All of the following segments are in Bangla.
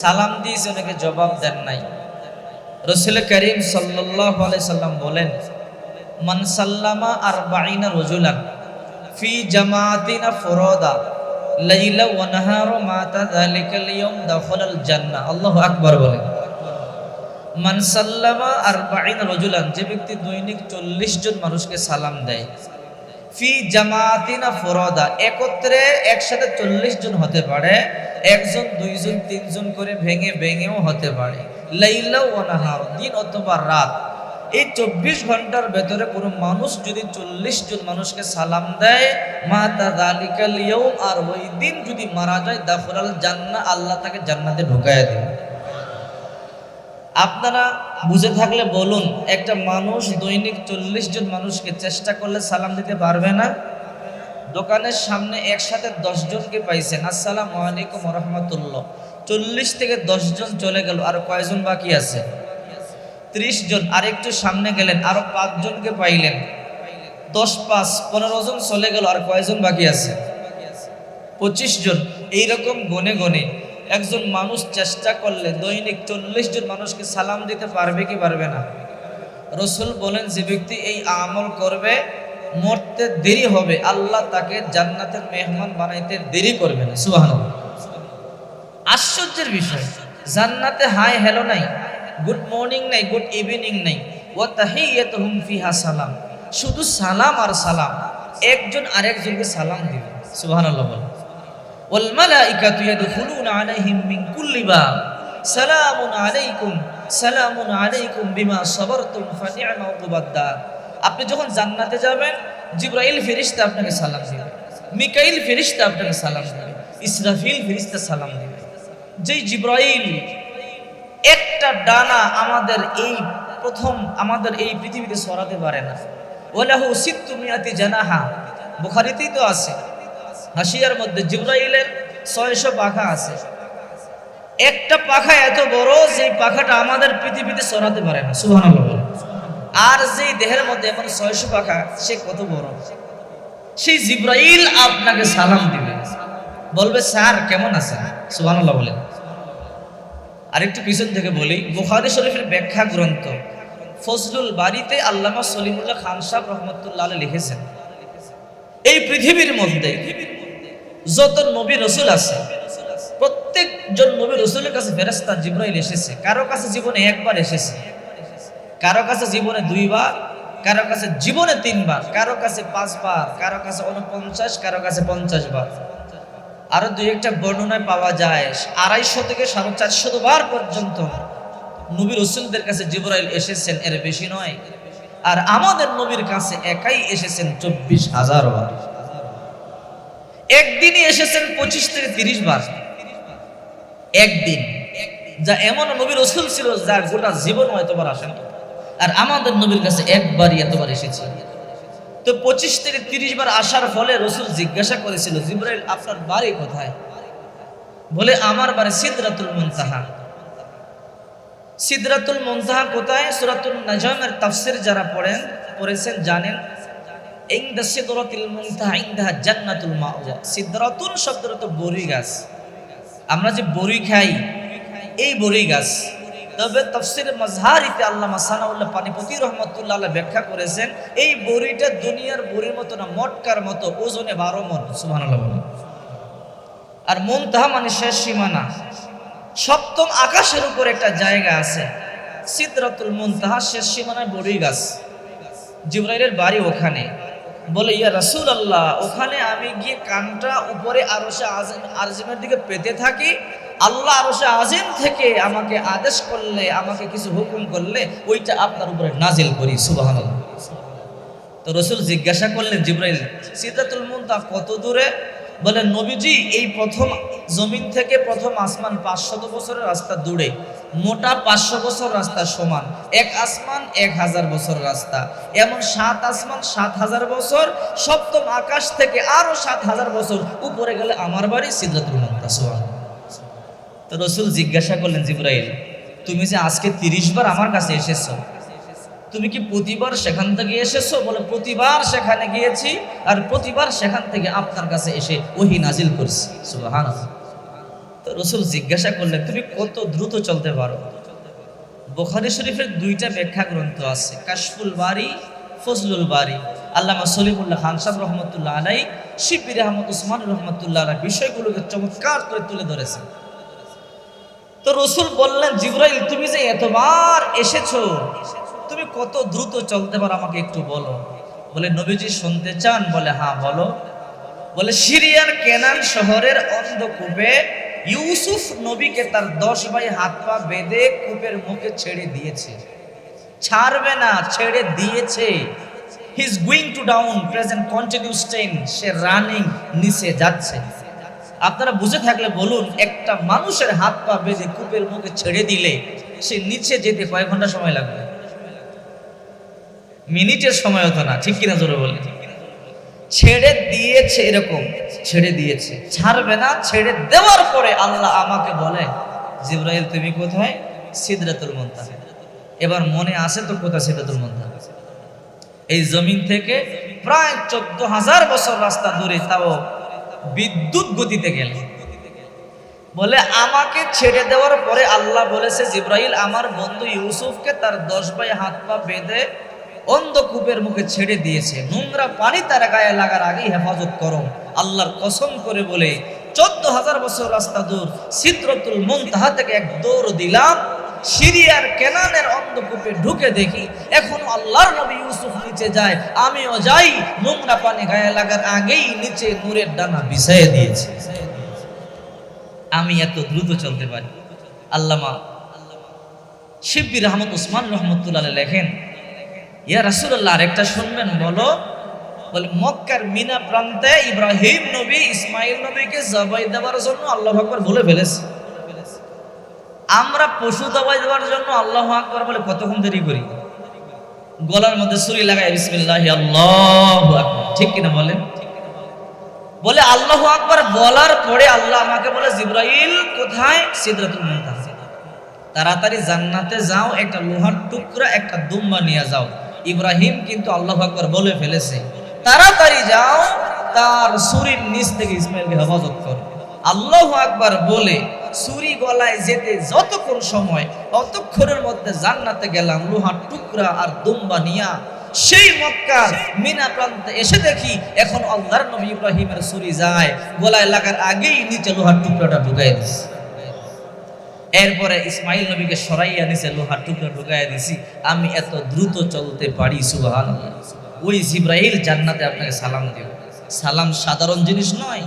সালাম দিয়েছে, অনেকে জবাব দেন নাই। রাসূল করিম সাল্লাল্লাহু আলাইহি সাল্লাম বলেন, মান সাল্লামা আরবাঈনা রাজুলান ফি জামাতিনা ফুরাদা লাইলা ওয়া নাহারা মাতা যালিকাল ইয়াউম দাখালাল জান্নাহ। আল্লাহু আকবার বলেন। মান সাল্লামা আরবাঈনা রাজুলান, যে ব্যক্তি দৈনিক 40 জন মানুষকে সালাম দেয়, ফি জামাতিনা ফুরাদা, একত্রে একসাথে 40 জন হতে পারে, একজন দুইজন তিনজন করে ভেঙে ভেঙেও হতে পারে, লাইলা ওয়া নাহার, দিন অথবা রাত, এই 24 ঘন্টার ভেতরে কোনো মানুষ যদি 40 জন মানুষকে সালাম দেয়, মাতা যালিকাল ইয়াউম, আর ওই দিন যদি মারা যায়, দাখালাল জান্নাহ, আল্লাহ তাকে জান্নাতে ঢুকায় দেবে। আপনারা বুঝে থাকলে বলুন, একটা মানুষ দৈনিক 40 জন মানুষকে চেষ্টা করলে সালাম দিতে পারবে না? দোকানের সামনে একসাথে 10 জনকে পাইছেন, আসসালামু আলাইকুম ওয়া রাহমাতুল্লাহ, 40 থেকে 10 জন চলে গেল, আর কয়জন বাকি আছে? 30 জন। আর একটু সামনে গেলেন, আরো 5 জনকে পাইলেন, 10 5 15 জন চলে গেল, আর কয়জন বাকি আছে? 25 জন। এইরকম গনে গনে একজন মানুষ চেষ্টা করলে দৈনিক 40 জন মানুষকে সালাম দিতে পারবে কি পারবে না? রাসূল বলেন, যে ব্যক্তি এই আমল করবে, মরতে দেরি হবে, আল্লাহ তাকে জান্নাতের মেহমান বানাইতে দেরি করবে না। সুবহানাল্লাহ। আশ্চর্যের বিষয়, জান্নাতে হাই হ্যালো নাই, গুড মর্নিং নাই, গুড ইভিনিং নাই, ওয়া তাহিয়াতুহুম ফিহা সালাম, শুধু সালাম আর সালাম, একজন আরেকজনকে সালাম দিবে। সুবহানাল্লাহ বলেন। ওয়াল মালাইকাতু ইয়াদখুলুনা আলাইহিম মিন কুল্লি বাব সালামুন আলাইকুম সালামুন আলাইকুম বিমা সাবারতুম ফানি'মা উকবাদ-দার। আপনি যখন জান্নাতে যাবেন, জিবরাইল ফেরেশতা আপনাকে সালাম দিবে, মিকাইল ফেরেশতা আপনাকে সালাম দিবে, ইসরাফিল ফেরেশতা সালাম দিবে। যেই জিবরাইল একটা ডানা আমাদের এই পৃথিবীতে ছড়াতে পারে না, ওয়ালাহু সিত্তুমিয়াতি জানাহা, বুখারীতেই তো আছে, হাসিয়ার মধ্যে জিবরাইলের 600 পাখা আছে। একটা পাখা এত বড়, যে পাখাটা আমাদের পৃথিবীতে ছড়াতে পারে না। সুবহানাল্লাহ। আর যে দেহের মধ্যে এখন 600 পাখা, সে কত বড়? সেই জিবরাইল আপনাকে সালাম দিবে, বলবে, স্যার কেমন আছেন? সুবহানাল্লাহ বলেন। আরেকটু পিছন থেকে বলি, বুখারী শরীফের ব্যাখ্যা গ্রন্থ ফজলুল বারীতে আল্লামা সলিমুল্লাহ খান সাহেব রহমাতুল্লাহ আলাইহি লিখেছেন, এই পৃথিবীর মধ্যে যত নবী রাসূল আছে, প্রত্যেকজন নবী রাসূলের কাছে ফেরেশতা জিবরাইল এসেছে। কারো কাছে জীবনে একবার এসেছে, কারো কাছে জীবনে 2 বার, কারো কাছে জীবনে 3 বার, কারো কাছে 5 বার, কারো কাছে 49, কারো কাছে 50 বার। আরো 2-1টা বর্ণনায় পাওয়া যায় 250 থেকে 450 বার পর্যন্ত নবী রাসূলদের কাছে জিবরাইল এসেছেন, এর বেশি নয়। আর আমাদের নবীর কাছে একাই এসেছেন 24,000 বার। একদিনই এসেছেন 25 থেকে 30 বার, একদিন। যা এমন নবী রাসূল ছিল যার গোটা জীবন এতবার আসেন, আর আমাদের নবীর কাছে একবারই এতবার এসেছে। তো 25 থেকে 30 বার আসার ফলে রাসূল জিজ্ঞাসা করেছিল, জিবরাইল আপনার বাড়ি কোথায়? বলে, আমার বাড়ি সিদরাতুল মুনতাহা। সিদরাতুল মুনতাহা কোথায়? সূরাতুন নাজমের তাফসীর যারা পড়েছেন জানেন, ইনদা সিদরাতুল মুনতাহা ইনদাহা জান্নাতুল মাওয়া। সিদরাতুল শব্দটা তো বড়ি গাছ, আমরা যে বড়ি খাই, এই বড়ি গাছ। তবে তাফসীরে মাজহারিতে আল্লামা সানাউল্লাহ পানিপতি রহমাতুল্লাহ আলাইহি ব্যাখ্যা করেছেন, এই বড়িটা দুনিয়ার বড়ির মতো না, মটকার মতো, ওজনে 12 মণ। সুবহানাল্লাহ বলেন। আর মুনতাহা মানে শেষ সীমানা, সপ্তম আকাশের উপর একটা জায়গা আছে, সিদরাতুল মুনতাহা, শেষ সীমানায় বড়ি গাছ। জিবরাইলের বাড়ি ওখানে। বলে, ইয়া রাসূলুল্লাহ, ওখানে আমি গিয়ে কানটা উপরে আরশে আজিমের দিকে পেতে থাকি, আল্লাহ আরশে আজিম থেকে আমাকে আদেশ করলে, আমাকে কিছু হুকুম করলে, ওইটা আপনার উপরে নাজিল করি। সুবহানাল্লাহ। তো রাসূল জিজ্ঞাসা করলেন, জিবরাইল, সিদরাতুল মুনতাহা কত দূরে? বলে, নবীজি, এই প্রথম জমিন থেকে প্রথম আসমান 500 বছরের রাস্তা দূরে, মোটা 500 বছর রাস্তা সমান, এক আসমান 1000 বছর রাস্তা, এমন 7 আসমান 7000 বছর, সপ্তম আকাশ থেকে আরো 7000 বছর উপরে গেলে আমার বাড়ি সিদরাতুল মুনতাহা। সুবহানাল্লাহ। তো রাসূল জিজ্ঞাসা করলেন, জিবরাইল, তুমি যে আজকে 30 বার আমার কাছে এসেছো, তুমি কি প্রতিবার সেখান থেকে এসেছো? বলে, প্রতিবার সেখানে গিয়েছি, আর প্রতিবার সেখান থেকে আপনার কাছে এসে ওহী নাজিল করছি। সুবহানাল্লাহ। তো রাসূল জিজ্ঞাসা করলেন তুমি কত দ্রুত চলতে পারো? বুখারী শরীফের দুইটা ব্যাখ্যা গ্রন্থ আছে, কাশফুল বারি, ফজলুল বারি। আল্লামা সলিমুল্লাহ খান সাহেব রহমতুল্লাহ আলাইহি, শিববির আহমদ উসমান রহমতুল্লাহ আলাইহি বিষয়গুলোকে চমৎকার করে তুলে ধরেছেন। তো রাসূল বললেন, জিবরাইল তুমি যে এতবার এসেছো, তুমি কত দ্রুত চলতে পারো আমাকে একটু বলো। বলে নবীজি শুনতে চান? বলে হ্যাঁ বলো। বলে সিরিয়ার কেনান শহরের অন্ধকূপে ইউসুফ নবীকে তার 10 ভাই হাত পা বেঁধে কূপের মুখে ছেড়ে দিয়েছে, ছাড়বে না, ছেড়ে দিয়েছে। He is going to down, present continuous tense, say running, নিচে যাচ্ছে। আপনারা বুঝে থাকলে বলুন, একটা মানুষের হাত পা বেঁধে কূপের মুখে ছেড়ে দিলে সে নিচে যেতে কয় ঘন্টা সময় লাগবে? মিনিটের সময় হতো না, ঠিক কিনা জোরে বলে? ছেড়ে দিয়েছে, এরকম ছেড়ে দিয়েছে, ছাড়বে না। ছেড়ে দেওয়ার পরে আল্লাহ আমাকে বলে, জিবরাইল তুমি কোথায়? সিদরাতুল মুনতাহা। এবার মনে আসে তো কোথায় সিদরাতুল মুনতাহা? এই জমিন থেকে প্রায় 14,000 বছর রাস্তা দূরে, তাও বিদ্যুৎ গতিতে গেল। বলে আমাকে ছেড়ে দেওয়ার পরে আল্লাহ বলেছে, জিবরাইল আমার বন্ধু ইউসুফকে তার 10 ভাই হাত পা বেঁধে অন্ধকূপের মুখে ছেড়ে দিয়েছে, নোংরা পানি তার গায়ে লাগার আগেই হেফাজত করো। আল্লাহর কসম করে বলে 14,000 বছর রাস্তা দূর সিদরাতুল মুনতাহা থেকে এক দৌড় দিলাম, সিরিয়ার কেনানের অন্ধকূপে ঢুকে দেখি এখন আল্লাহর নবী ইউসুফ নিচে যায়, আমিও যাই। নোংরা পানি গায়ে লাগার আগেই নিচে নূরের ডানা বিছাইয়ে দিয়েছে। আমি এত দ্রুত চলতে পারি। আল্লামা শিববির আহমদ উসমান রহমতুল্লাহ লেখেন, ইয়া রাসূলুল্লাহ আরেকটা শুনবেন বলো। বলে মক্কার মিনা প্রান্তে ইব্রাহিম নবী ইসমাইল নবীকে জবাই দেওয়ার জন্য আল্লাহু আকবার বলে ফেলেছে। আমরা পশু জবাই দেওয়ার জন্য আল্লাহু আকবার বলে কতক্ষণ দেরি করি? গলার মধ্যে ছুরি লাগায় বিসমিল্লাহি আল্লাহু আকবার, ঠিক কিনা বলেন? বলে আল্লাহু আকবার বলার পরে আল্লাহ আমাকে বলে, জিবরাইল কোথায়? সিদরাতুল মুনতাহা। তাড়াতাড়ি জান্নাতে যাও, একটা লোহার টুকরা একটা দুম্বা নিয়ে যাও। ইব্রাহিম কিন্তু আল্লাহু আকবার বলে ফেলেছে, তাড়াতাড়ি যাও, তার ছুরির নিচ থেকে ইসমাইলকে হেফাজত করো। আল্লাহু আকবার বলে ছুরি গলায় যেতে যতক্ষণ সময়, অতক্ষণের মধ্যে জান্নাতে গেলাম লোহার টুকরা আর দুম্বা নিয়া। সেই মক্কার মিনা প্রান্তে এসে দেখি এখন আল্লাহর নবী ইব্রাহিমের ছুরি যায় গলায় লাগার আগেই নিচে লোহার টুকরাটা ঢুকাই দিছে। এরপরে ইসমাইল নবীকে সরাইয়া নিচে লোহার টুকরা ঢুকাইয়া দিছি। আমি এত দ্রুত চলতে পারি, সুবহানাল্লাহ। ওই জিবরাইল জান্নাতে আপনাকে সালাম দেব। সালাম সাধারণ জিনিস নয়।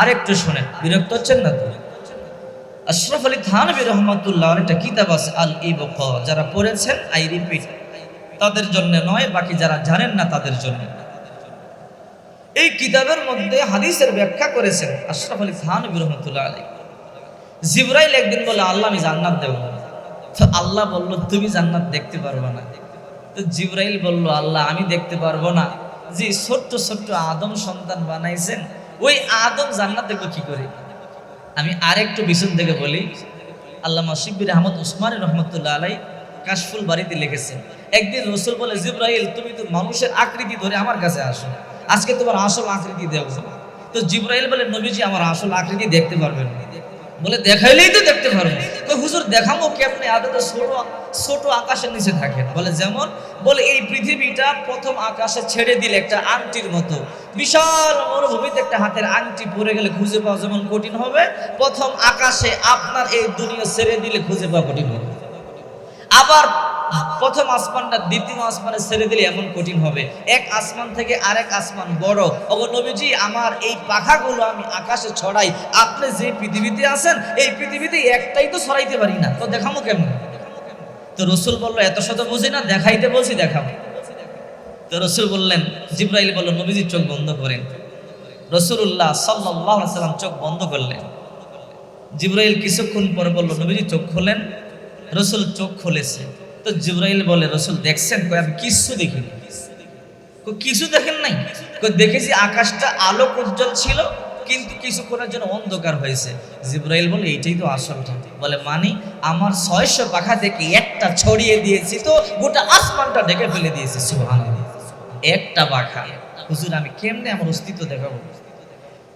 আরেকটু শোনেন, বিরক্ত হচ্ছেন না তো? আশরাফ আলী থানভী রহমাতুল্লাহ একটা কিতাব আছে আল ইবকা, যারা পড়েছেন আই রিপিট, তাদের জন্য নয়, বাকি যারা জানেন না তাদের জন্য। এই কিতাবের মধ্যে হাদিসের ব্যাখ্যা করেছেন আশরাফ আলী থানভী রহমাতুল্লাহ আলাইহি। জিবরাইল একদিন বলে, আল্লাহ আমি জান্নাত দেব। তো আল্লাহ বলল, তুমি জান্নাত দেখতে পারবে না। তো জিবরাইল বলল, আল্লাহ আমি দেখতে পারবো না, যে ছোট্ট ছোট্ট আদম সন্তান বানাইছেন, ওই আদম জান্নাত দেখবো কি করে? আমি আরেকটু পিছন থেকে বলি, আল্লামা শিববির আহমদ উসমানী রহমতুল্লাহ আলাইহি কাশফুল বাড়িতে লিখেছেন, একদিন রাসূল বলে, জিবরাইল তুমি তো মানুষের আকৃতি ধরে আমার কাছে আসো, আজকে তোমার আসল আকৃতি দেব। তো জিবরাইল বলে, নবীজি আমার আসল আকৃতি দেখতে পারবেন না। বলে, দেখাইলেই তো দেখতে পারবো। তো হুজুর দেখাবো কেমনে? আদতে ছোট আকাশের নিচে থাকেন। বলে যেমন? বলে এই পৃথিবীটা প্রথম আকাশে ছেড়ে দিলে একটা আংটির মতো, বিশাল মরুভূমিতে একটা হাতের আংটি পড়ে গেলে খুঁজে পাওয়া যেমন কঠিন হবে, প্রথম আকাশে আপনার এই দুনিয়া ছেড়ে দিলে খুঁজে পাওয়া কঠিন হবে। আবার প্রথম আসমানটা দ্বিতীয় আসমানে ছেড়ে দিলে এমন কঠিন হবে, এক আসমান থেকে আরেক আসমান বড়। ওগো নবীজি আমার এই পাখাগুলো আমি আকাশে ছড়াই, আপনি যে পৃথিবীতে আছেন এই পৃথিবীতে একটাই তো ছড়াইতে পারি না, তো দেখাবো কেমন? তো রাসূল বলল, এত শত বুঝি না, দেখাইতে বলছি দেখাবো। তো রাসূল বললেন, জিবরাইল বলল, নবীজি চোখ বন্ধ করেন। রাসূলুল্লাহ সাল্লাল্লাহু আলাইহি ওয়াসাল্লাম চোখ বন্ধ করলেন। জিবরাইল কিছুক্ষণ পরে বলল, নবীজি চোখ খোলেন। রাসূল চোখ খুলেছে। তো জিবরাইল বলে, রাসূল দেখছেন? কই আমি কিছু দেখিনি। কই কিছু দেখেন নাই? কই দেখেছি আকাশটা আলোক উজ্জ্বল ছিল, কিন্তু কিছুক্ষণের জন্য অন্ধকার হয়েছে। জিবরাইল বলে, এইটাই তো আসলটা। বলে মানে? আমার 600 পাখা থেকে একটা ছড়িয়ে দিয়েছি তো গোটা আসমানটা ঢেকে ফেলে দিয়েছি। সুবহানাল্লাহ, একটা পাখা। হুজুর আমি কেমনে আমার অস্তিত্ব দেখাবো?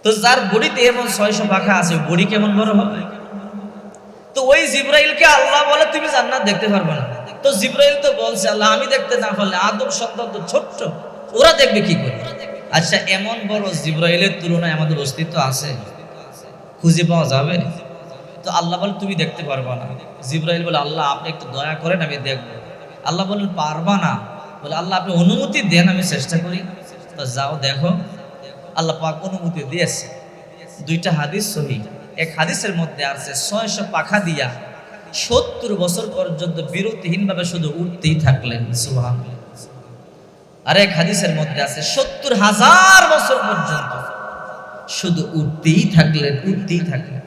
তো যার বডিতে এমন 600 পাখা আছে বডি কেমন বড় হবে? তো ওই জিব্রাইলকে আল্লাহ বলে তুমি জান্নাত দেখতে পারবে না। তো জিব্রাইল তো বলছে আল্লাহ আমি দেখতে না পারলে আদম সন্তান তো ছোট্ট, ওরা দেখবে কি করে? আচ্ছা এমন বড় জিব্রাইলের তুলনায় আমাদের অস্তিত্ব আছে? খুঁজে পাওয়া যাবে? তো আল্লাহ বলে তুমি দেখতে পারবা না। জিব্রাইল বলে আল্লাহ আপনি একটু দয়া করেন আমি দেখবো। আল্লাহ বলেন পারবা না? বলে আল্লাহ আপনি অনুমতি দেন আমি চেষ্টা করি। তো যাও দেখো। আল্লাহ পাক অনুমতি দিয়েছে। দুইটা হাদিস সহিহ। এক হাদিসের মধ্যে আছে 600 পাখা দিয়া 70 বছর পর্যন্ত বিরতিহীনভাবে শুধু উঠতেই থাকলেন, সুবহানাল্লাহ। আর এক হাদিসের মধ্যে আছে 70,000 বছর পর্যন্ত শুধু উঠতেই থাকলেন, উঠতেই থাকলেন।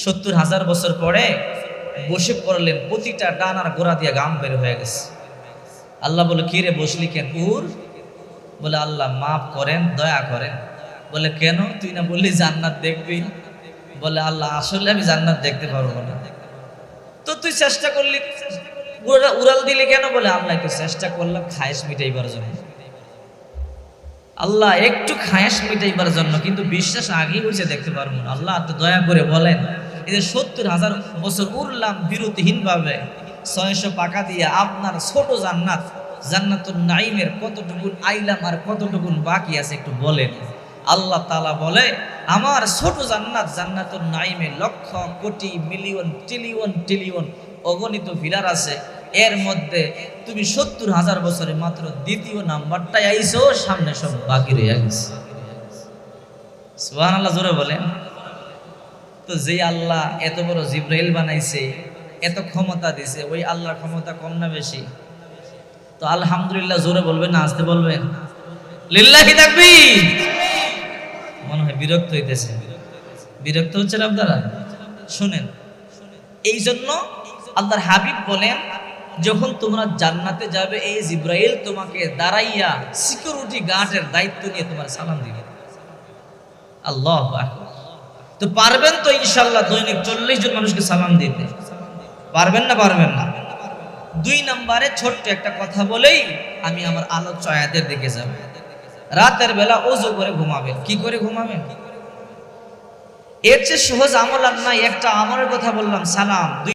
70,000 বছর পরে বসে পড়লেন, প্রতিটা ডানার গোড়া দিয়ে গাম বের হয়ে গেছে। আল্লাহ বলে কি রে বসলি কেন? বলে আল্লাহ মাফ করেন, দয়া করেন। বলে কেন? তুই না বললি জান্নাত দেখবি? বলে আল্লাহ আসলে আমি জান্নাত দেখতে পারবো না। তো তুই চেষ্টা করলি, উড়াল দিলি কেন? বলে আল্লাহ একটু চেষ্টা করলাম খায়েশ মিটাইবার জন্য। আল্লাহ একটু খায়েশ মিটাইবার জন্য, কিন্তু বিশ্বাস আগেই হয়েছে দেখতে পারবো না। আল্লাহ তো দয়া করে বলেন এই যে 70,000 বছর উড়লাম বিরতিহীন ভাবে 600 পাকা দিয়ে আপনার ছোট জান্নাত জান্নাতুন নাঈমের কতটুকুন আইলাম আর কতটুকুন বাকি আছে একটু বলেন। আল্লাহ তাআলা বলে আমার ছোট জান্নাত জান্নাতুন নাঈমে lakh crore million trillion trillion অগণিত ভিলার আছে। এর মধ্যে তুমি 70,000 বছরে মাত্র দ্বিতীয় নাম্বারটাই আইছো, সামনে সব বাকি রয়ে গেছে। সুবহানাল্লাহ জোরে বলেন। তো যে আল্লাহ এত বড় জিব্রাইল বানাইছে, এত ক্ষমতা দিছে, ওই আল্লাহর ক্ষমতা কম না বেশি? তো আলহামদুলিল্লাহ জোরে বলবেন না আস্তে বলবেন? লিল্লাহি তাকবীর। মনে হয় বিরক্ত হইতেছে। বিরক্ত হচ্ছেন আপনারা? শুনেন, এই জন্য আল্লাহর হাবিব বলেন যখন তোমরা জান্নাতে যাবে এই জিব্রাইল তোমাকে দাঁড়াইয়া সিকিউরিটি গার্ডের দায়িত্ব নিয়ে তোমার সালাম দিবে। আল্লাহু আকবার। তো পারবেন তো ইনশাআল্লাহ দৈনিক 40 জন মানুষকে সালাম দিতে? পারবেন না? পারবেন না? 2 নম্বরে ছোট্ট একটা কথা বলেই আমি আমার আলোচ্য আয়াতের দিকে যাব। রাতের বেলা ওযু করে ঘুমাবেন। কি করে ঘুমাবেন? এর চেয়ে সহজ আমল আর নাই। একটা আমলের কথা বললাম, সালাম।